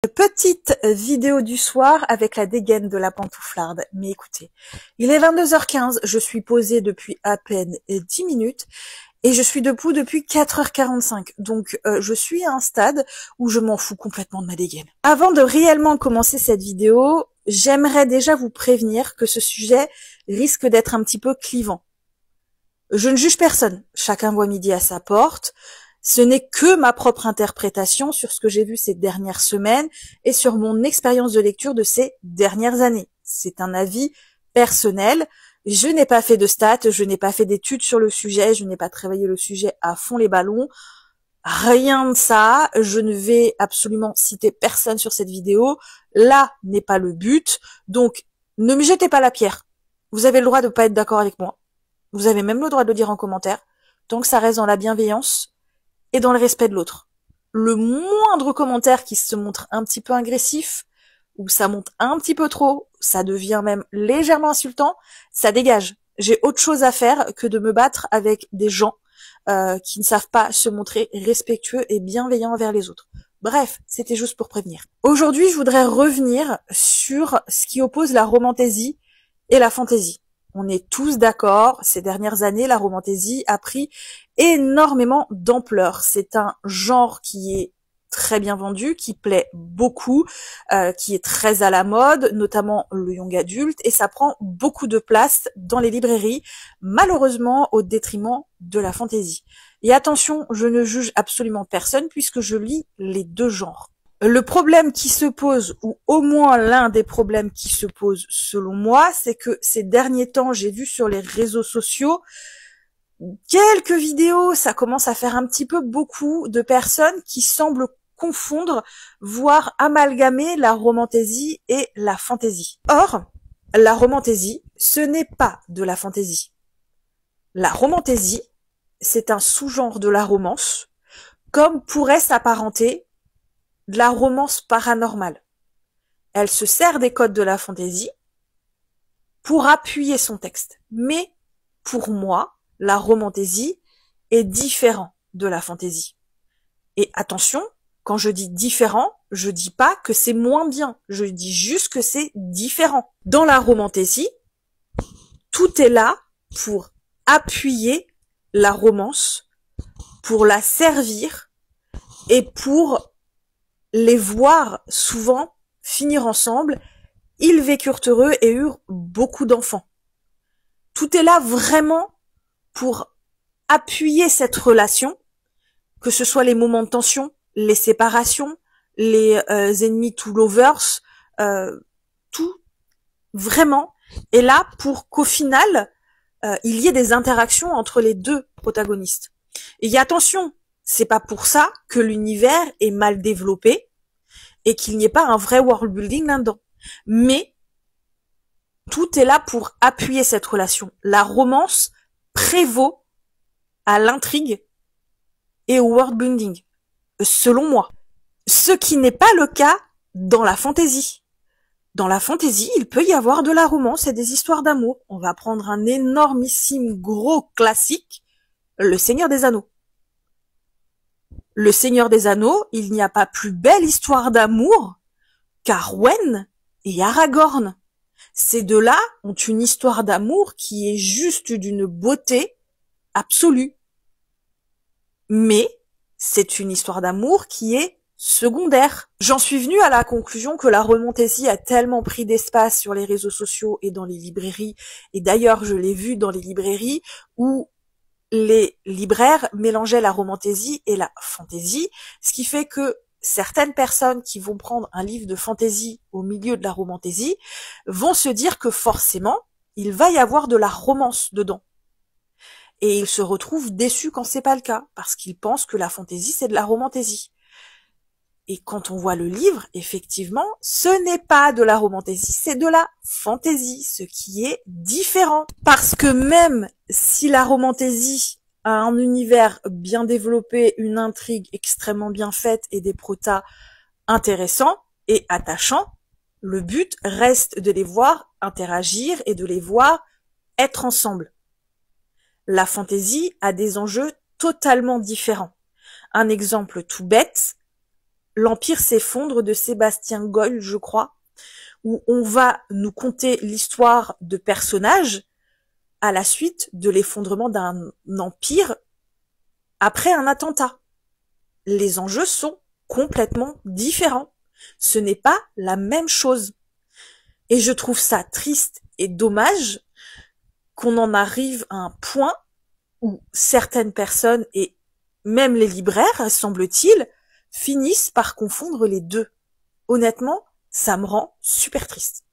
Petite vidéo du soir avec la dégaine de la pantouflarde. Mais écoutez, il est 22h15, je suis posée depuis à peine 10 minutes et je suis debout depuis 4h45. Donc je suis à un stade où je m'en fous complètement de ma dégaine. Avant de réellement commencer cette vidéo, j'aimerais déjà vous prévenir que ce sujet risque d'être un petit peu clivant. Je ne juge personne, chacun voit midi à sa porte. Ce n'est que ma propre interprétation sur ce que j'ai vu ces dernières semaines et sur mon expérience de lecture de ces dernières années. C'est un avis personnel. Je n'ai pas fait de stats, je n'ai pas fait d'études sur le sujet, je n'ai pas travaillé le sujet à fond les ballons. Rien de ça. Je ne vais absolument citer personne sur cette vidéo. Là n'est pas le but. Donc, ne me jetez pas la pierre. Vous avez le droit de ne pas être d'accord avec moi. Vous avez même le droit de le dire en commentaire. Tant que ça reste dans la bienveillance et dans le respect de l'autre. Le moindre commentaire qui se montre un petit peu agressif, ou ça monte un petit peu trop, ça devient même légèrement insultant, ça dégage. J'ai autre chose à faire que de me battre avec des gens qui ne savent pas se montrer respectueux et bienveillants envers les autres. Bref, c'était juste pour prévenir. Aujourd'hui, je voudrais revenir sur ce qui oppose la romantaisie et la fantaisie. On est tous d'accord, ces dernières années, la romantaisie a pris énormément d'ampleur. C'est un genre qui est très bien vendu, qui plaît beaucoup, qui est très à la mode, notamment le young adulte, et ça prend beaucoup de place dans les librairies, malheureusement au détriment de la fantaisie. Et attention, je ne juge absolument personne puisque je lis les deux genres. Le problème qui se pose, ou au moins l'un des problèmes qui se pose selon moi, c'est que ces derniers temps, j'ai vu sur les réseaux sociaux quelques vidéos, ça commence à faire un petit peu beaucoup de personnes qui semblent confondre, voire amalgamer la romantaisie et la fantaisie. Or, la romantaisie, ce n'est pas de la fantaisie. La romantaisie, c'est un sous-genre de la romance, comme pourrait s'apparenter de la romance paranormale. Elle se sert des codes de la fantaisie pour appuyer son texte. Mais, pour moi, la romantaisie est différent de la fantaisie. Et attention, quand je dis différent, je dis pas que c'est moins bien, je dis juste que c'est différent. Dans la romantaisie, tout est là pour appuyer la romance, pour la servir et pour les voir souvent finir ensemble. Ils vécurent heureux et eurent beaucoup d'enfants. Tout est là vraiment pour appuyer cette relation, que ce soit les moments de tension, les séparations, les ennemis to lovers, tout vraiment est là pour qu'au final, il y ait des interactions entre les deux protagonistes. Et attention, c'est pas pour ça que l'univers est mal développé et qu'il n'y ait pas un vrai world building là-dedans. Mais tout est là pour appuyer cette relation. La romance prévaut à l'intrigue et au world building, selon moi. Ce qui n'est pas le cas dans la fantaisie. Dans la fantaisie, il peut y avoir de la romance et des histoires d'amour. On va prendre un énormissime gros classique, Le Seigneur des Anneaux. Le Seigneur des Anneaux, il n'y a pas plus belle histoire d'amour qu'Arwen et Aragorn. Ces deux-là ont une histoire d'amour qui est juste d'une beauté absolue. Mais c'est une histoire d'amour qui est secondaire. J'en suis venue à la conclusion que la romantaisie a tellement pris d'espace sur les réseaux sociaux et dans les librairies, et d'ailleurs je l'ai vu dans les librairies où les libraires mélangeaient la romantaisie et la fantaisie, ce qui fait que certaines personnes qui vont prendre un livre de fantaisie au milieu de la romantaisie vont se dire que forcément, il va y avoir de la romance dedans. Et ils se retrouvent déçus quand c'est pas le cas, parce qu'ils pensent que la fantaisie, c'est de la romantaisie. Et quand on voit le livre, effectivement, ce n'est pas de la romantaisie, c'est de la fantaisie, ce qui est différent. Parce que même si la romantaisie a un univers bien développé, une intrigue extrêmement bien faite et des protas intéressants et attachants, le but reste de les voir interagir et de les voir être ensemble. La fantaisie a des enjeux totalement différents. Un exemple tout bête, L'Empire s'effondre de Sébastien Goll, je crois, où on va nous conter l'histoire de personnages à la suite de l'effondrement d'un empire après un attentat. Les enjeux sont complètement différents. Ce n'est pas la même chose. Et je trouve ça triste et dommage qu'on en arrive à un point où certaines personnes, et même les libraires, semble-t-il, finissent par confondre les deux. Honnêtement, ça me rend super triste.